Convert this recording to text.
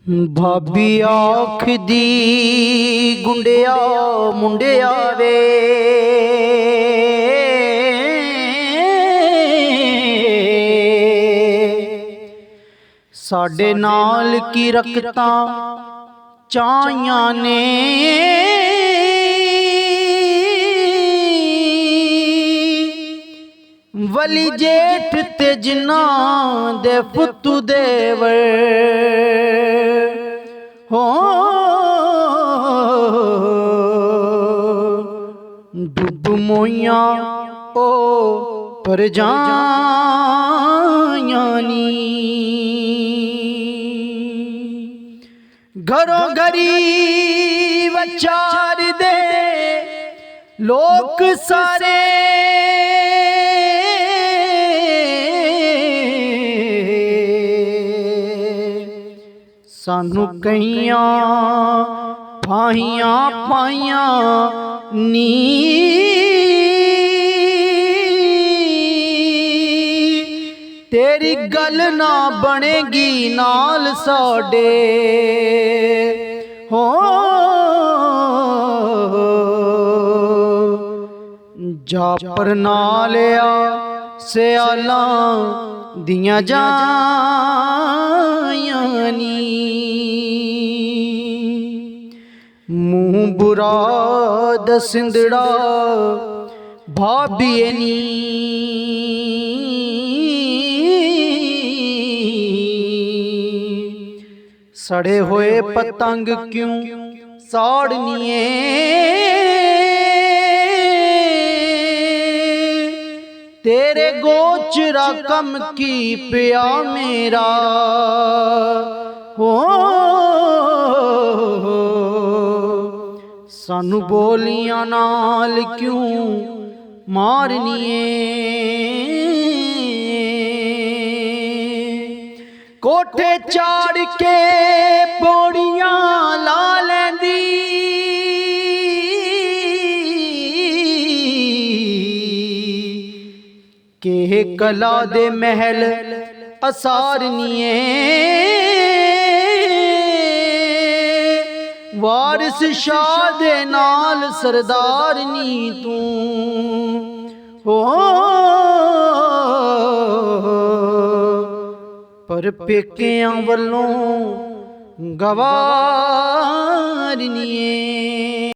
भाभी आखदी गुंडिया मुंडिया वे साडे नाल की रकतां चाहियां ने वली जेठ ते जिन्ना दे पुत्तू देवर हो डुब मोइया ओ पर जायानी घरों घरी वचार दे लोग सारे सानू कईयां फाहियां पाइयां नी तेरी गल ना बनेगी नाल साडे हो जा पर ना लिया सियाला दियां जायानी मुँह बुरा दसिंदड़ा भाभी नी सड़े होए पतंग क्यों साड़निए तेरे गोचरा कम की पिया मेरा हो सानू बोलियां नाल क्यों मारनिए कोठे चाड़ के पौड़ियां ला लेंदी के कला दे महल असारनिए वारिस शाह दे नाल सरदारनी तू हो पर पेकियां वल्लों गवारनिए